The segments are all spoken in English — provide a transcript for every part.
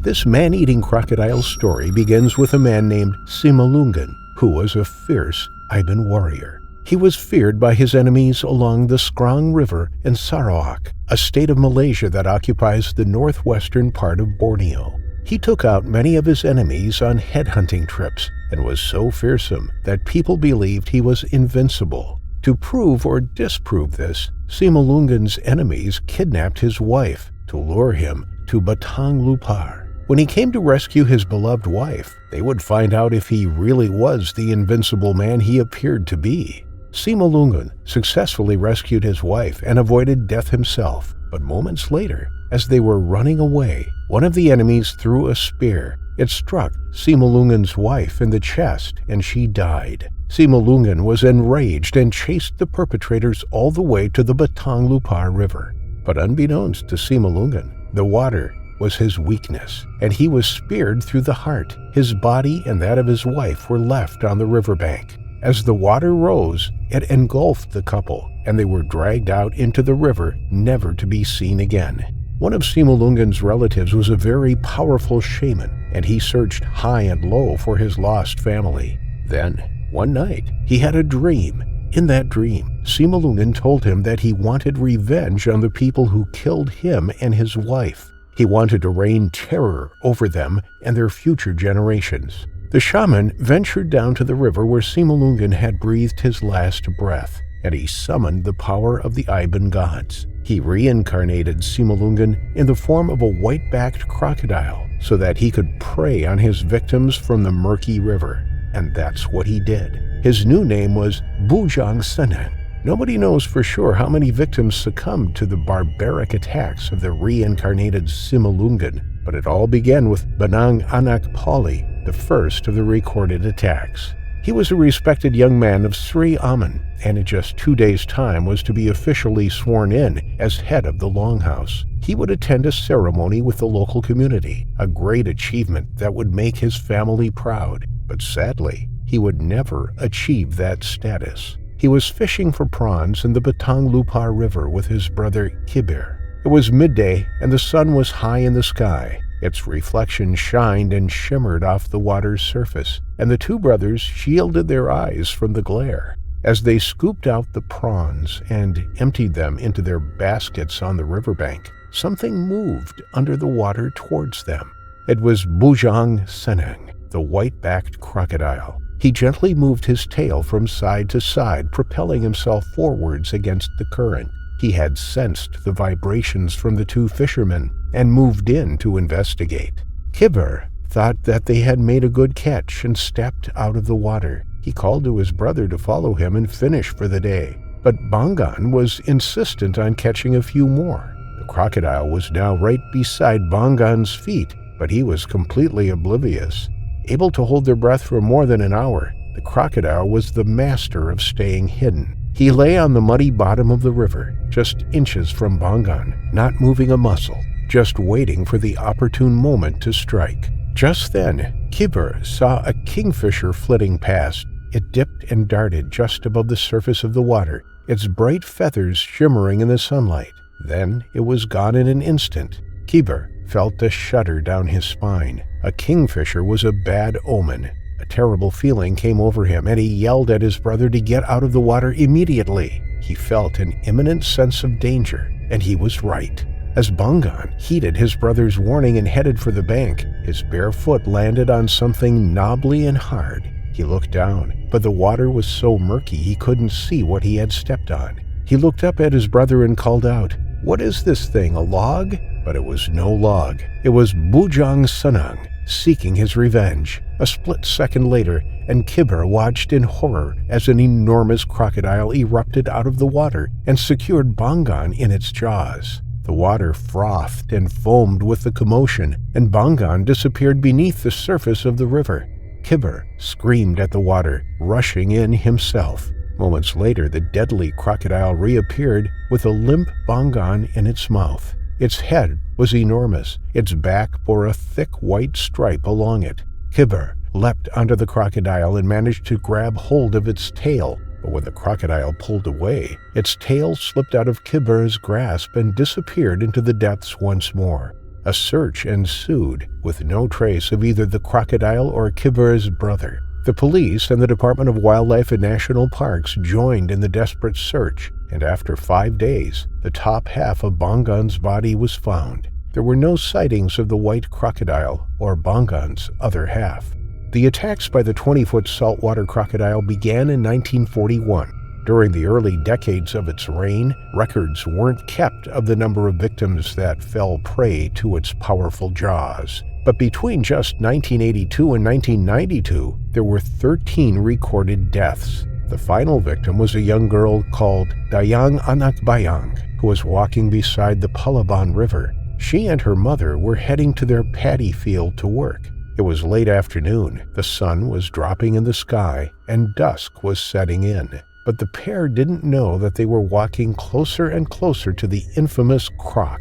This man-eating crocodile story begins with a man named Simalungun, who was a fierce Iban warrior. He was feared by his enemies along the Skrang River in Sarawak, a state of Malaysia that occupies the northwestern part of Borneo. He took out many of his enemies on headhunting trips and was so fearsome that people believed he was invincible. To prove or disprove this, Simalungun's enemies kidnapped his wife to lure him to Batang Lupar. When he came to rescue his beloved wife, they would find out if he really was the invincible man he appeared to be. Simalungun successfully rescued his wife and avoided death himself, but moments later, as they were running away, one of the enemies threw a spear. It struck Simalungun's wife in the chest, and she died. Simalungun was enraged and chased the perpetrators all the way to the Batang Lupar River. But unbeknownst to Simalungun, the water was his weakness, and he was speared through the heart. His body and that of his wife were left on the riverbank. As the water rose, it engulfed the couple, and they were dragged out into the river, never to be seen again. One of Simalungun's relatives was a very powerful shaman, and he searched high and low for his lost family. Then, one night, he had a dream. In that dream, Simalungun told him that he wanted revenge on the people who killed him and his wife. He wanted to rain terror over them and their future generations. The shaman ventured down to the river where Simalungun had breathed his last breath, and he summoned the power of the Iban gods. He reincarnated Simalungun in the form of a white-backed crocodile so that he could prey on his victims from the murky river. And that's what he did. His new name was Bujang Senang. Nobody knows for sure how many victims succumbed to the barbaric attacks of the reincarnated Simalungun, but it all began with Banang Anak Pali, the first of the recorded attacks. He was a respected young man of Sri Aman, and in just 2 days' time was to be officially sworn in as head of the Longhouse. He would attend a ceremony with the local community, a great achievement that would make his family proud. But sadly, he would never achieve that status. He was fishing for prawns in the Batang Lupar River with his brother Kibir. It was midday, and the sun was high in the sky. Its reflection shined and shimmered off the water's surface, and the two brothers shielded their eyes from the glare. As they scooped out the prawns and emptied them into their baskets on the riverbank, something moved under the water towards them. It was Bujang Senang, the white-backed crocodile. He gently moved his tail from side to side, propelling himself forwards against the current. He had sensed the vibrations from the two fishermen and moved in to investigate. Kibir thought that they had made a good catch and stepped out of the water. He called to his brother to follow him and finish for the day. But Bangan was insistent on catching a few more. The crocodile was now right beside Bangan's feet, but he was completely oblivious. Able to hold their breath for more than an hour, the crocodile was the master of staying hidden. He lay on the muddy bottom of the river, just inches from Bangan, not moving a muscle, just waiting for the opportune moment to strike. Just then, Kibir saw a kingfisher flitting past. It dipped and darted just above the surface of the water, its bright feathers shimmering in the sunlight. Then it was gone in an instant. Kibir felt a shudder down his spine. A kingfisher was a bad omen. A terrible feeling came over him, and he yelled at his brother to get out of the water immediately. He felt an imminent sense of danger, and he was right. As Bangan heeded his brother's warning and headed for the bank, his bare foot landed on something knobbly and hard. He looked down, but the water was so murky he couldn't see what he had stepped on. He looked up at his brother and called out, "What is this thing, a log?" But it was no log. It was Bujang Senang, seeking his revenge. A split second later, and Kibir watched in horror as an enormous crocodile erupted out of the water and secured Bangan in its jaws. The water frothed and foamed with the commotion, and Bangan disappeared beneath the surface of the river. Kibir screamed at the water, rushing in himself. Moments later, the deadly crocodile reappeared with a limp Bangan in its mouth. Its head was enormous. Its back bore a thick white stripe along it. Kibir leapt onto the crocodile and managed to grab hold of its tail. But when the crocodile pulled away, its tail slipped out of Kibir's grasp and disappeared into the depths once more. A search ensued, with no trace of either the crocodile or Kibur's brother. The police and the Department of Wildlife and National Parks joined in the desperate search, and after 5 days, the top half of Bongon's body was found. There were no sightings of the white crocodile or Bongon's other half. The attacks by the 20-foot saltwater crocodile began in 1941. During the early decades of its reign, records weren't kept of the number of victims that fell prey to its powerful jaws. But between just 1982 and 1992, there were 13 recorded deaths. The final victim was a young girl called Dayang Anak Bayang, who was walking beside the Palaban River. She and her mother were heading to their paddy field to work. It was late afternoon, the sun was dropping in the sky, and dusk was setting in. But the pair didn't know that they were walking closer and closer to the infamous croc.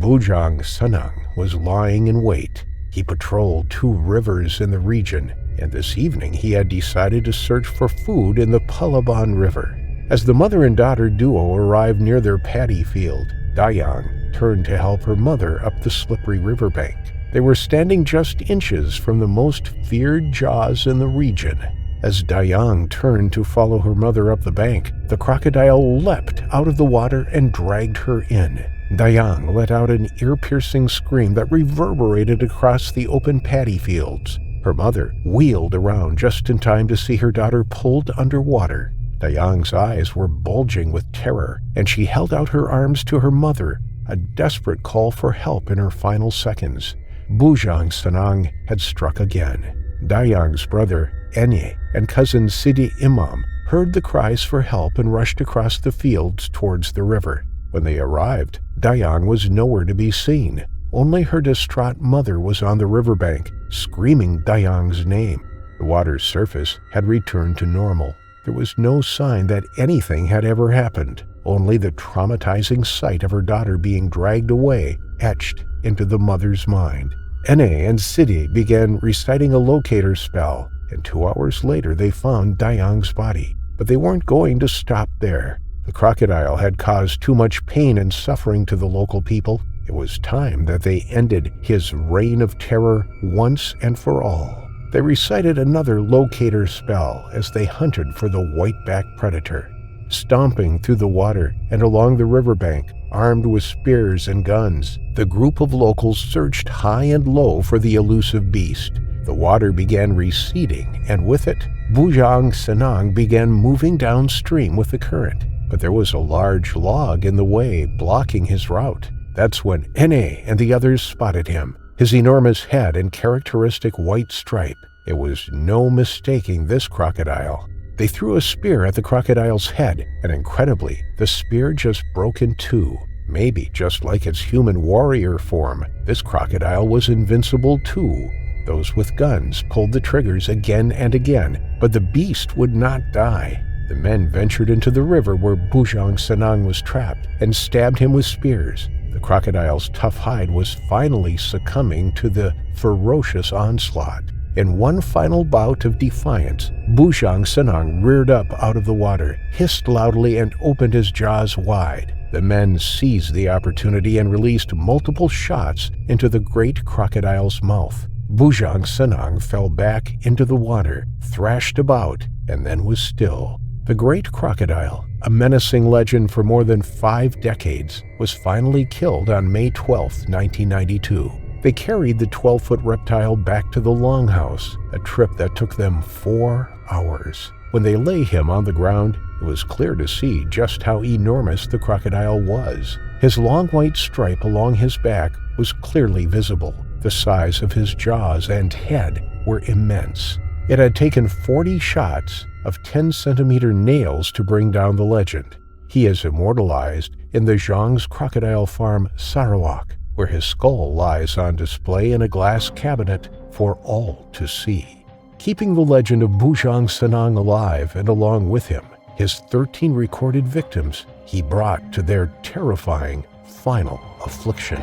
Bujang Sanang was lying in wait. He patrolled 2 rivers in the region, and this evening he had decided to search for food in the Palaban River. As the mother and daughter duo arrived near their paddy field, Dayang turned to help her mother up the slippery riverbank. They were standing just inches from the most feared jaws in the region. As Dayang turned to follow her mother up the bank, the crocodile leapt out of the water and dragged her in. Dayang let out an ear-piercing scream that reverberated across the open paddy fields. Her mother wheeled around just in time to see her daughter pulled underwater. Dayang's eyes were bulging with terror, and she held out her arms to her mother, a desperate call for help in her final seconds. Bujang Sanang had struck again. Dayang's brother, Enye, and cousin Sidi Imam heard the cries for help and rushed across the fields towards the river. When they arrived, Dayang was nowhere to be seen. Only her distraught mother was on the riverbank, screaming Dayang's name. The water's surface had returned to normal. There was no sign that anything had ever happened, only the traumatizing sight of her daughter being dragged away etched into the mother's mind. Ene and Sidi began reciting a locator spell, and 2 hours later they found Dayang's body. But they weren't going to stop there. The crocodile had caused too much pain and suffering to the local people. It was time that they ended his reign of terror once and for all. They recited another locator spell as they hunted for the white-backed predator. Stomping through the water and along the riverbank, armed with spears and guns, the group of locals searched high and low for the elusive beast. The water began receding, and with it, Bujang Sanang began moving downstream with the current. But there was a large log in the way, blocking his route. That's when Ene and the others spotted him, his enormous head and characteristic white stripe. It was no mistaking this crocodile. They threw a spear at the crocodile's head, and incredibly, the spear just broke in 2. Maybe just like its human warrior form, this crocodile was invincible too. Those with guns pulled the triggers again and again, but the beast would not die. The men ventured into the river where Bujang Sanang was trapped and stabbed him with spears. The crocodile's tough hide was finally succumbing to the ferocious onslaught. In one final bout of defiance, Bujang Sanang reared up out of the water, hissed loudly, and opened his jaws wide. The men seized the opportunity and released multiple shots into the great crocodile's mouth. Bujang Sanang fell back into the water, thrashed about, and then was still. The great crocodile, a menacing legend for more than 5 decades, was finally killed on May 12, 1992. They carried the 12-foot reptile back to the longhouse, a trip that took them 4 hours. When they lay him on the ground, it was clear to see just how enormous the crocodile was. His long white stripe along his back was clearly visible. The size of his jaws and head were immense. It had taken 40 shots of 10-centimeter nails to bring down the legend. He is immortalized in the Zhang's crocodile farm Sarawak, where his skull lies on display in a glass cabinet for all to see. Keeping the legend of Bujang Sanang alive, and along with him, his 13 recorded victims he brought to their terrifying final affliction.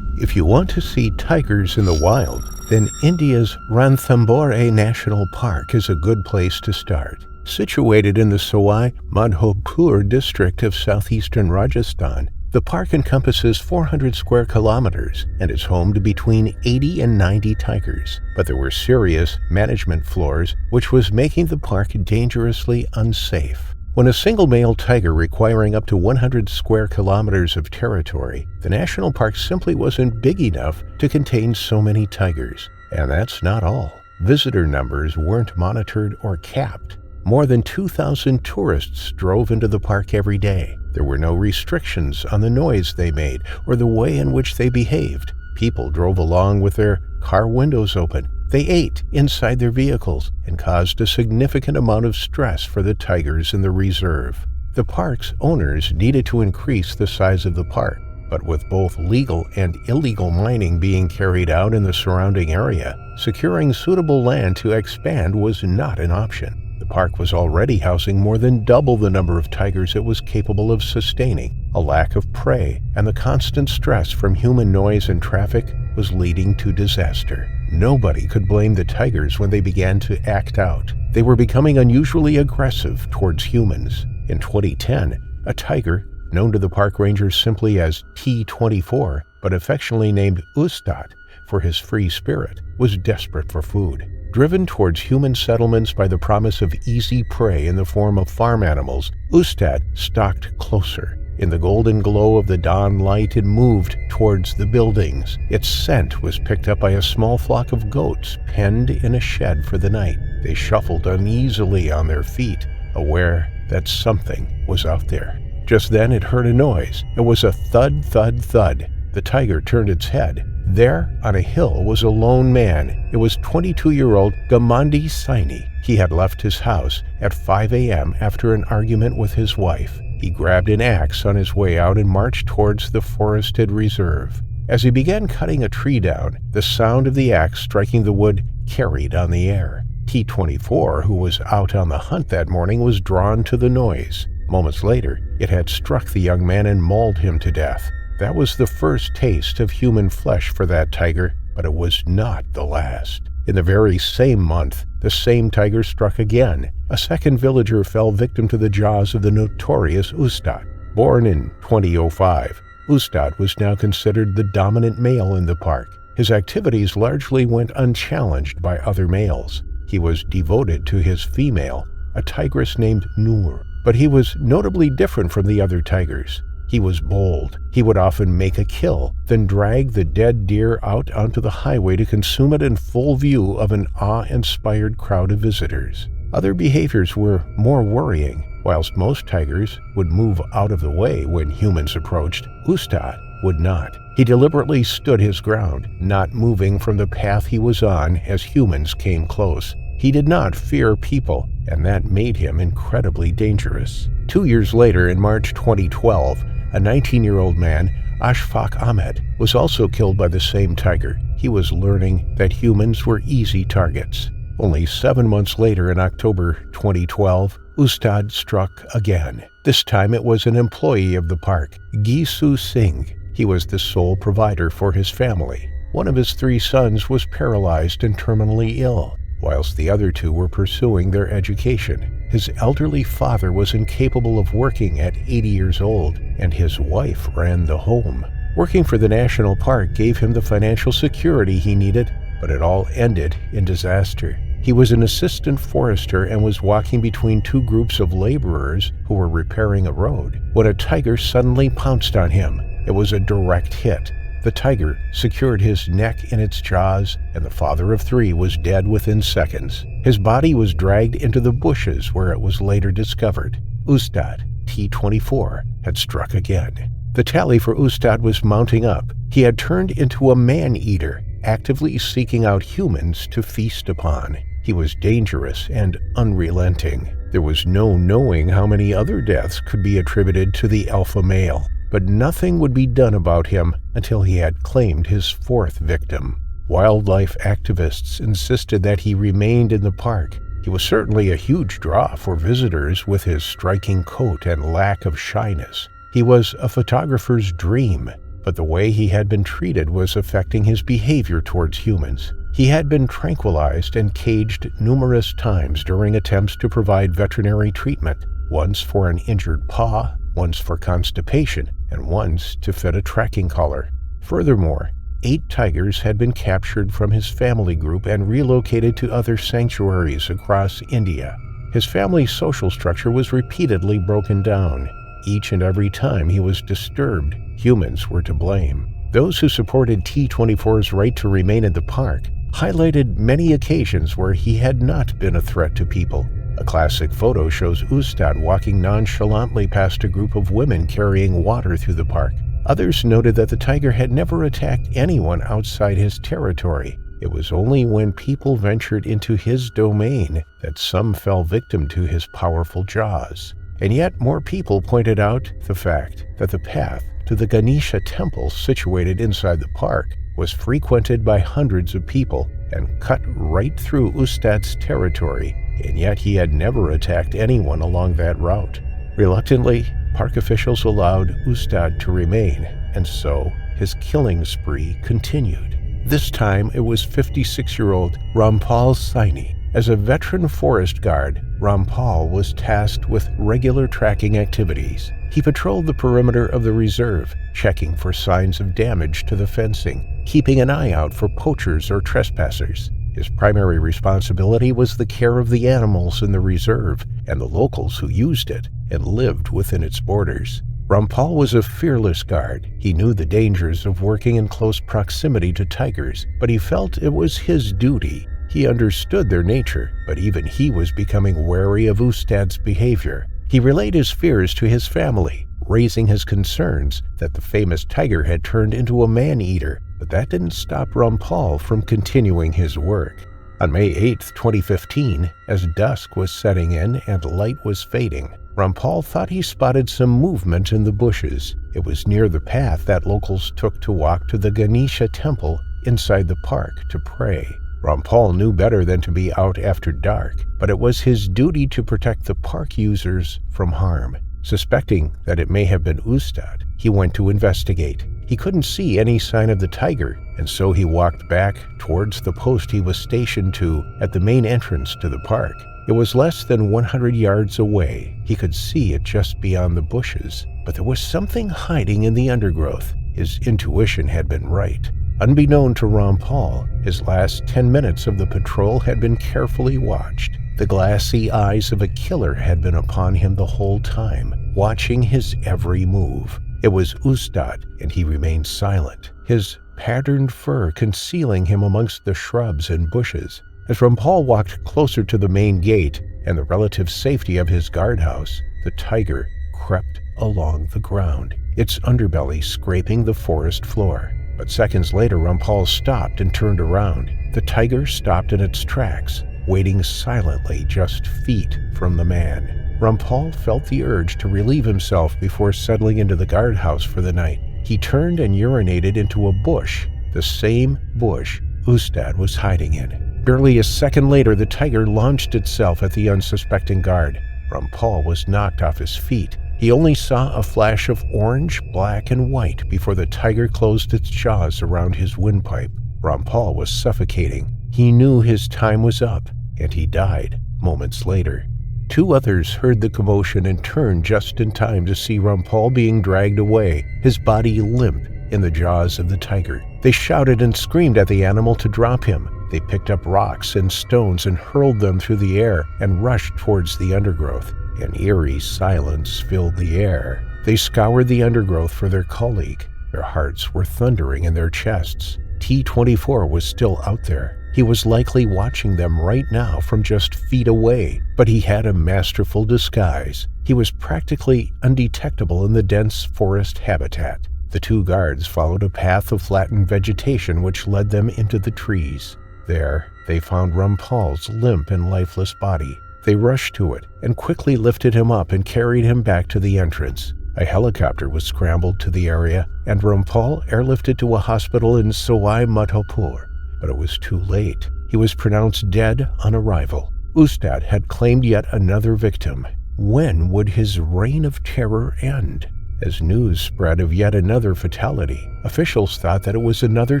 If you want to see tigers in the wild, then India's Ranthambore National Park is a good place to start. Situated in the Sawai Madhopur district of southeastern Rajasthan, the park encompasses 400 square kilometers and is home to between 80 and 90 tigers. But there were serious management flaws, which was making the park dangerously unsafe. When a single male tiger requiring up to 100 square kilometers of territory, the national park simply wasn't big enough to contain so many tigers. And that's not all. Visitor numbers weren't monitored or capped. More than 2,000 tourists drove into the park every day. There were no restrictions on the noise they made or the way in which they behaved. People drove along with their car windows open. They ate inside their vehicles and caused a significant amount of stress for the tigers in the reserve. The park's owners needed to increase the size of the park, but with both legal and illegal mining being carried out in the surrounding area, securing suitable land to expand was not an option. The park was already housing more than double the number of tigers it was capable of sustaining. A lack of prey and the constant stress from human noise and traffic was leading to disaster. Nobody could blame the tigers when they began to act out. They were becoming unusually aggressive towards humans. In 2010, a tiger, known to the park rangers simply as T-24, but affectionately named Ustad for his free spirit, was desperate for food. Driven towards human settlements by the promise of easy prey in the form of farm animals, Ustad stalked closer. In the golden glow of the dawn light, it moved towards the buildings. Its scent was picked up by a small flock of goats penned in a shed for the night. They shuffled uneasily on their feet, aware that something was out there. Just then it heard a noise. It was a thud, thud, thud. The tiger turned its head. There, on a hill, was a lone man. It was 22-year-old Gamandi Saini. He had left his house at 5 a.m. after an argument with his wife. He grabbed an axe on his way out and marched towards the forested reserve. As he began cutting a tree down, the sound of the axe striking the wood carried on the air. T-24, who was out on the hunt that morning, was drawn to the noise. Moments later, it had struck the young man and mauled him to death. That was the first taste of human flesh for that tiger, but it was not the last. In the very same month, the same tiger struck again. A second villager fell victim to the jaws of the notorious Ustad. Born in 2005, Ustad was now considered the dominant male in the park. His activities largely went unchallenged by other males. He was devoted to his female, a tigress named Noor, but he was notably different from the other tigers. He was bold. He would often make a kill, then drag the dead deer out onto the highway to consume it in full view of an awe-inspired crowd of visitors. Other behaviors were more worrying. Whilst most tigers would move out of the way when humans approached, Ustad would not. He deliberately stood his ground, not moving from the path he was on as humans came close. He did not fear people, and that made him incredibly dangerous. 2 years later, in March 2012, a 19-year-old man, Ashfaq Ahmed, was also killed by the same tiger. He was learning that humans were easy targets. Only 7 months later, in October 2012, Ustad struck again. This time it was an employee of the park, Gisu Singh. He was the sole provider for his family. One of his 3 sons was paralyzed and terminally ill, whilst the other 2 were pursuing their education. His elderly father was incapable of working at 80 years old, and his wife ran the home. Working for the national park gave him the financial security he needed, but it all ended in disaster. He was an assistant forester and was walking between 2 groups of laborers who were repairing a road when a tiger suddenly pounced on him. It was a direct hit. The tiger secured his neck in its jaws, and the father of 3 was dead within seconds. His body was dragged into the bushes where it was later discovered. Ustad, T-24, had struck again. The tally for Ustad was mounting up. He had turned into a man-eater, actively seeking out humans to feast upon. He was dangerous and unrelenting. There was no knowing how many other deaths could be attributed to the alpha male. But nothing would be done about him until he had claimed his 4th victim. Wildlife activists insisted that he remained in the park. He was certainly a huge draw for visitors with his striking coat and lack of shyness. He was a photographer's dream, but the way he had been treated was affecting his behavior towards humans. He had been tranquilized and caged numerous times during attempts to provide veterinary treatment, once for an injured paw, once for constipation, and once to fit a tracking collar. Furthermore, 8 tigers had been captured from his family group and relocated to other sanctuaries across India. His family's social structure was repeatedly broken down. Each and every time he was disturbed, humans were to blame. Those who supported T-24's right to remain in the park highlighted many occasions where he had not been a threat to people. A classic photo shows Ustad walking nonchalantly past a group of women carrying water through the park. Others noted that the tiger had never attacked anyone outside his territory. It was only when people ventured into his domain that some fell victim to his powerful jaws. And yet more people pointed out the fact that the path to the Ganesha temple situated inside the park was frequented by hundreds of people and cut right through Ustad's territory, and yet he had never attacked anyone along that route. Reluctantly, park officials allowed Ustad to remain, and so his killing spree continued. This time it was 56-year-old Rampal Saini. As a veteran forest guard, Rampal was tasked with regular tracking activities. He patrolled the perimeter of the reserve, checking for signs of damage to the fencing, keeping an eye out for poachers or trespassers. His primary responsibility was the care of the animals in the reserve and the locals who used it and lived within its borders. Rampal was a fearless guard. He knew the dangers of working in close proximity to tigers, but he felt it was his duty. He understood their nature, but even he was becoming wary of Ustad's behavior. He relayed his fears to his family, raising his concerns that the famous tiger had turned into a man-eater, but that didn't stop Rampal from continuing his work. On May 8, 2015, as dusk was setting in and light was fading, Rampal thought he spotted some movement in the bushes. It was near the path that locals took to walk to the Ganesha temple inside the park to pray. Rampal knew better than to be out after dark, but it was his duty to protect the park users from harm. Suspecting that it may have been Ustad, he went to investigate. He couldn't see any sign of the tiger, and so he walked back towards the post he was stationed to at the main entrance to the park. It was less than 100 yards away. He could see it just beyond the bushes, but there was something hiding in the undergrowth. His intuition had been right. Unbeknown to Rampal, his last 10 minutes of the patrol had been carefully watched. The glassy eyes of a killer had been upon him the whole time, watching his every move. It was Ustad, and he remained silent, his patterned fur concealing him amongst the shrubs and bushes. As Rampal walked closer to the main gate and the relative safety of his guardhouse, the tiger crept along the ground, its underbelly scraping the forest floor. But seconds later, Rampal stopped and turned around. The tiger stopped in its tracks, waiting silently just feet from the man. Rampal felt the urge to relieve himself before settling into the guardhouse for the night. He turned and urinated into a bush, the same bush Ustad was hiding in. Barely a second later, the tiger launched itself at the unsuspecting guard. Rampal was knocked off his feet. He only saw a flash of orange, black, and white before the tiger closed its jaws around his windpipe. Rampal was suffocating. He knew his time was up, and he died moments later. 2 others heard the commotion and turned just in time to see Rampal being dragged away, his body limp in the jaws of the tiger. They shouted and screamed at the animal to drop him. They picked up rocks and stones and hurled them through the air and rushed towards the undergrowth. An eerie silence filled the air. They scoured the undergrowth for their colleague. Their hearts were thundering in their chests. T-24 was still out there. He was likely watching them right now from just feet away, but he had a masterful disguise. He was practically undetectable in the dense forest habitat. The 2 guards followed a path of flattened vegetation which led them into the trees. There, they found Rampal's limp and lifeless body. They rushed to it and quickly lifted him up and carried him back to the entrance. A helicopter was scrambled to the area, and Rampal airlifted to a hospital in Sawai Madhopur. But it was too late. He was pronounced dead on arrival. Ustad had claimed yet another victim. When would his reign of terror end? As news spread of yet another fatality, officials thought that it was another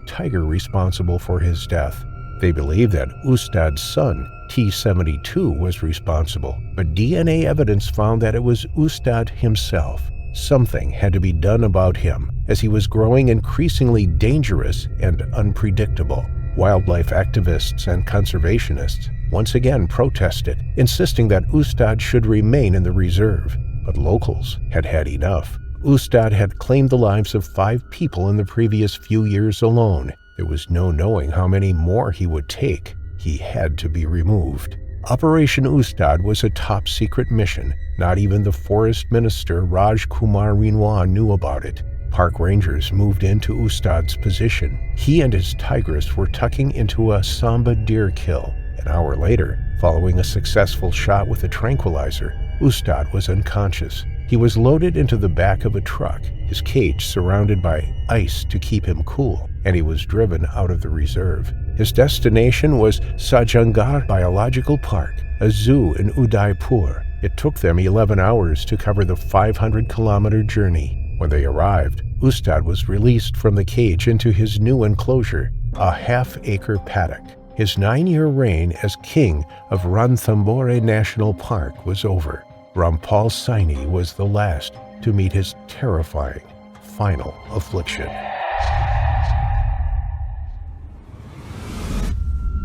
tiger responsible for his death. They believed that Ustad's son, T-72, was responsible, but DNA evidence found that it was Ustad himself. Something had to be done about him, as he was growing increasingly dangerous and unpredictable. Wildlife activists and conservationists once again protested, insisting that Ustad should remain in the reserve. But locals had had enough. Ustad had claimed the lives of 5 people in the previous few years alone. There was no knowing how many more he would take. He had to be removed. Operation Ustad was a top-secret mission. Not even the forest minister Raj Kumar Renoir knew about it. Park rangers moved into Ustad's position. He and his tigress were tucking into a samba deer kill. An hour later, following a successful shot with a tranquilizer, Ustad was unconscious. He was loaded into the back of a truck, his cage surrounded by ice to keep him cool, and he was driven out of the reserve. His destination was Sajangar Biological Park, a zoo in Udaipur. It took them 11 hours to cover the 500-kilometer journey. When they arrived, Ustad was released from the cage into his new enclosure, a half-acre paddock. His 9-year reign as king of Ranthambore National Park was over. Rampal Saini was the last to meet his terrifying final affliction.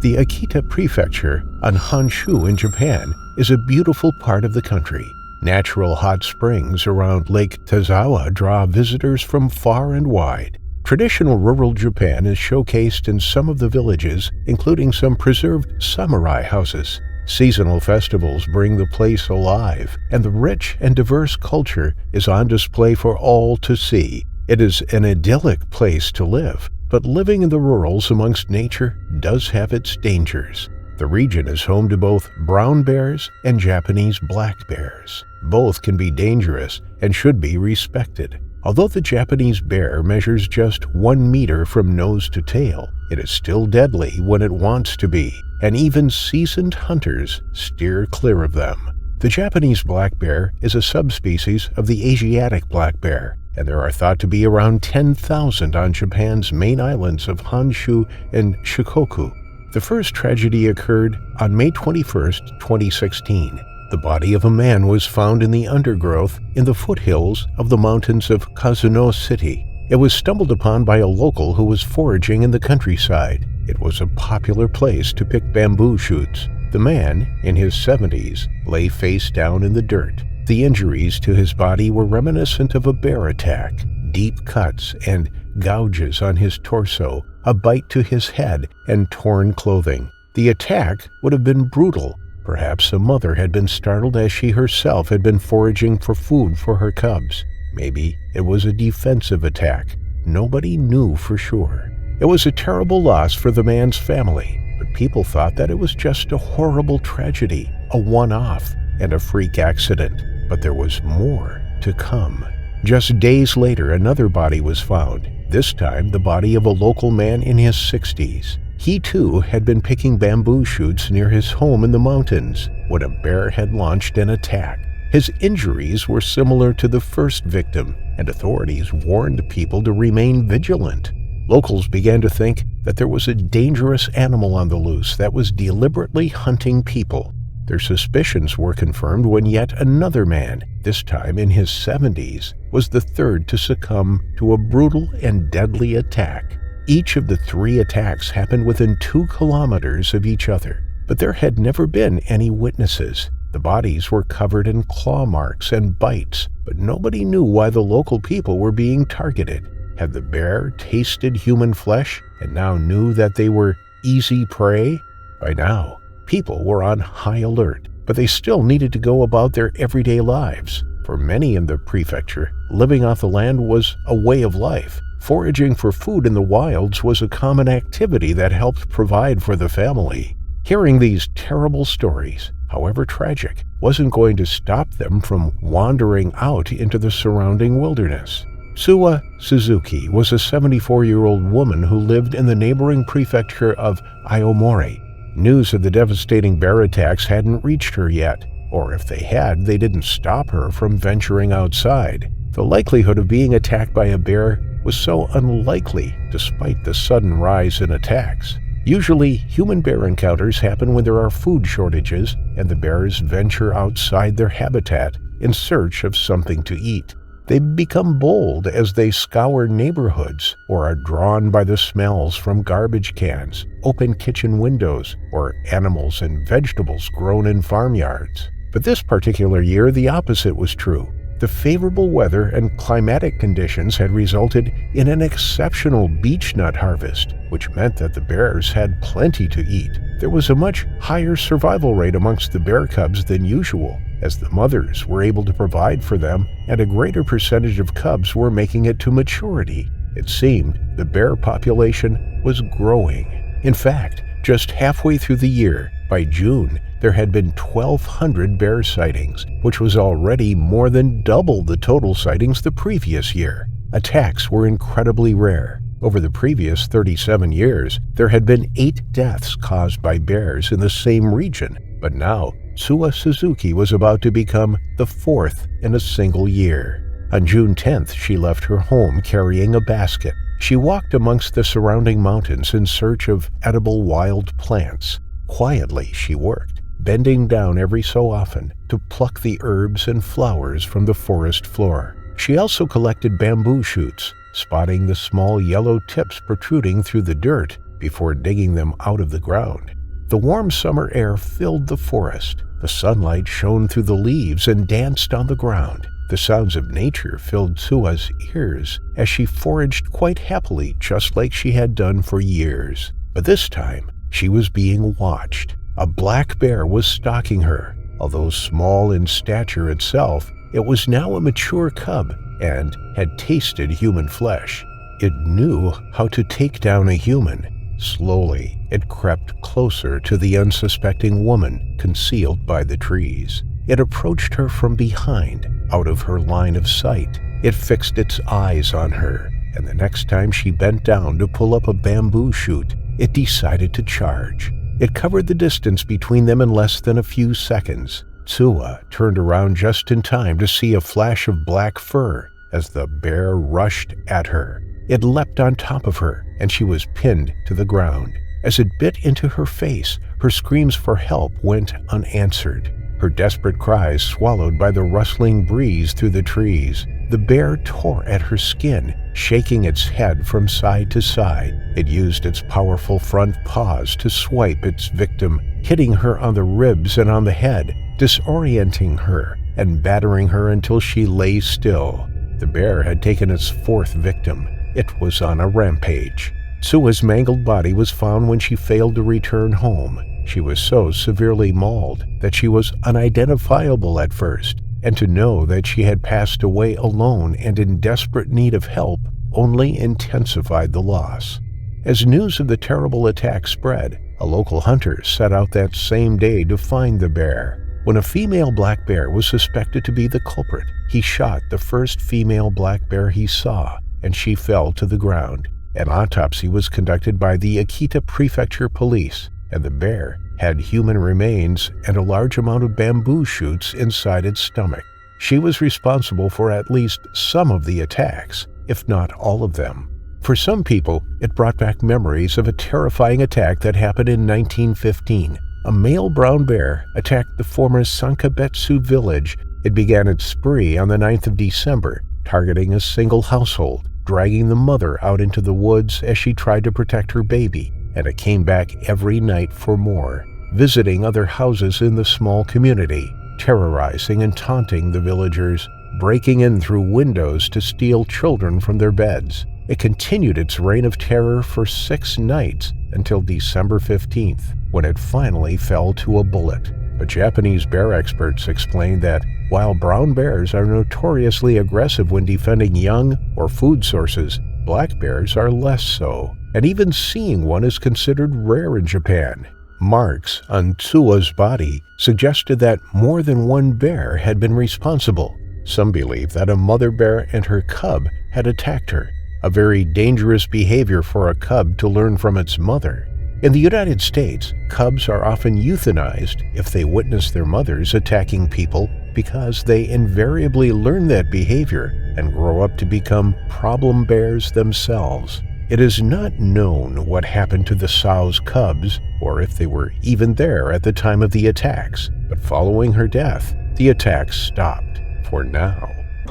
The Akita Prefecture on Honshu in Japan is a beautiful part of the country. Natural hot springs around Lake Tazawa draw visitors from far and wide. Traditional rural Japan is showcased in some of the villages, including some preserved samurai houses. Seasonal festivals bring the place alive, and the rich and diverse culture is on display for all to see. It is an idyllic place to live, but living in the rurals amongst nature does have its dangers. The region is home to both brown bears and Japanese black bears. Both can be dangerous and should be respected. Although the Japanese bear measures just 1 meter from nose to tail, it is still deadly when it wants to be, and even seasoned hunters steer clear of them. The Japanese black bear is a subspecies of the Asiatic black bear, and there are thought to be around 10,000 on Japan's main islands of Honshu and Shikoku. The first tragedy occurred on May 21, 2016. The body of a man was found in the undergrowth in the foothills of the mountains of Kazuno City. It was stumbled upon by a local who was foraging in the countryside. It was a popular place to pick bamboo shoots. The man, in his 70s, lay face down in the dirt. The injuries to his body were reminiscent of a bear attack. Deep cuts and gouges on his torso, a bite to his head, and torn clothing. The attack would have been brutal. Perhaps a mother had been startled as she herself had been foraging for food for her cubs. Maybe it was a defensive attack. Nobody knew for sure. It was a terrible loss for the man's family, but people thought that it was just a horrible tragedy, a one-off, and a freak accident. But there was more to come. Just days later, another body was found, this time the body of a local man in his 60s. He too had been picking bamboo shoots near his home in the mountains when a bear had launched an attack. His injuries were similar to the first victim, and authorities warned people to remain vigilant. Locals began to think that there was a dangerous animal on the loose that was deliberately hunting people. Their suspicions were confirmed when yet another man, this time in his 70s, was the third to succumb to a brutal and deadly attack. Each of the 3 attacks happened within 2 kilometers of each other, but there had never been any witnesses. The bodies were covered in claw marks and bites, but nobody knew why the local people were being targeted. Had the bear tasted human flesh and now knew that they were easy prey? By now, people were on high alert, but they still needed to go about their everyday lives. For many in the prefecture, living off the land was a way of life. Foraging for food in the wilds was a common activity that helped provide for the family. Hearing these terrible stories, however tragic, wasn't going to stop them from wandering out into the surrounding wilderness. Suwa Suzuki was a 74-year-old woman who lived in the neighboring prefecture of Aomori. News of the devastating bear attacks hadn't reached her yet, or if they had, they didn't stop her from venturing outside. The likelihood of being attacked by a bear was so unlikely despite the sudden rise in attacks. Usually, human-bear encounters happen when there are food shortages and the bears venture outside their habitat in search of something to eat. They become bold as they scour neighborhoods or are drawn by the smells from garbage cans, open kitchen windows, or animals and vegetables grown in farmyards. But this particular year, the opposite was true. The favorable weather and climatic conditions had resulted in an exceptional beech nut harvest, which meant that the bears had plenty to eat. There was a much higher survival rate amongst the bear cubs than usual, as the mothers were able to provide for them, and a greater percentage of cubs were making it to maturity. It seemed the bear population was growing. In fact, just halfway through the year, by June, there had been 1,200 bear sightings, which was already more than double the total sightings the previous year. Attacks were incredibly rare. Over the previous 37 years, there had been 8 deaths caused by bears in the same region, but now Tsuwa Suzuki was about to become the 4th in a single year. On June 10th, she left her home carrying a basket. She walked amongst the surrounding mountains in search of edible wild plants. Quietly, she worked, bending down every so often to pluck the herbs and flowers from the forest floor. She also collected bamboo shoots, spotting the small yellow tips protruding through the dirt before digging them out of the ground. The warm summer air filled the forest. The sunlight shone through the leaves and danced on the ground. The sounds of nature filled Tsuwa's ears as she foraged quite happily, just like she had done for years. But this time, she was being watched. A black bear was stalking her. Although small in stature itself, it was now a mature cub and had tasted human flesh. It knew how to take down a human. Slowly, it crept closer to the unsuspecting woman concealed by the trees. It approached her from behind, out of her line of sight. It fixed its eyes on her, and the next time she bent down to pull up a bamboo shoot, it decided to charge. It covered the distance between them in less than a few seconds. Tsuwa turned around just in time to see a flash of black fur as the bear rushed at her. It leapt on top of her, and she was pinned to the ground. As it bit into her face, her screams for help went unanswered, her desperate cries swallowed by the rustling breeze through the trees. The bear tore at her skin, shaking its head from side to side. It used its powerful front paws to swipe its victim, hitting her on the ribs and on the head, disorienting her and battering her until she lay still. The bear had taken its 4th victim. It was on a rampage. Tsuwa's mangled body was found when she failed to return home. She was so severely mauled that she was unidentifiable at first, and to know that she had passed away alone and in desperate need of help only intensified the loss. As news of the terrible attack spread, a local hunter set out that same day to find the bear. When a female black bear was suspected to be the culprit, he shot the first female black bear he saw, and she fell to the ground. An autopsy was conducted by the Akita Prefecture Police, and the bear had human remains and a large amount of bamboo shoots inside its stomach. She was responsible for at least some of the attacks, if not all of them. For some people, it brought back memories of a terrifying attack that happened in 1915. A male brown bear attacked the former Sankabetsu village. It began its spree on the 9th of December, targeting a single household, dragging the mother out into the woods as she tried to protect her baby, and it came back every night for more, visiting other houses in the small community, terrorizing and taunting the villagers, breaking in through windows to steal children from their beds. It continued its reign of terror for 6 nights until December 15th, when it finally fell to a bullet. But Japanese bear experts explained that while brown bears are notoriously aggressive when defending young or food sources, black bears are less so, and even seeing one is considered rare in Japan. Marks on Tsuwa's body suggested that more than one bear had been responsible. Some believe that a mother bear and her cub had attacked her, a very dangerous behavior for a cub to learn from its mother. In the United States, cubs are often euthanized if they witness their mothers attacking people because they invariably learn that behavior and grow up to become problem bears themselves. It is not known what happened to the sow's cubs or if they were even there at the time of the attacks, but following her death, the attacks stopped for now.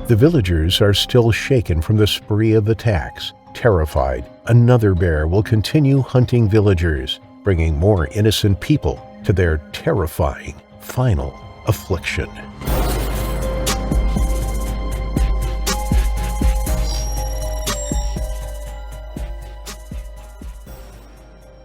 The villagers are still shaken from the spree of attacks. Terrified, another bear will continue hunting villagers, bringing more innocent people to their terrifying final affliction.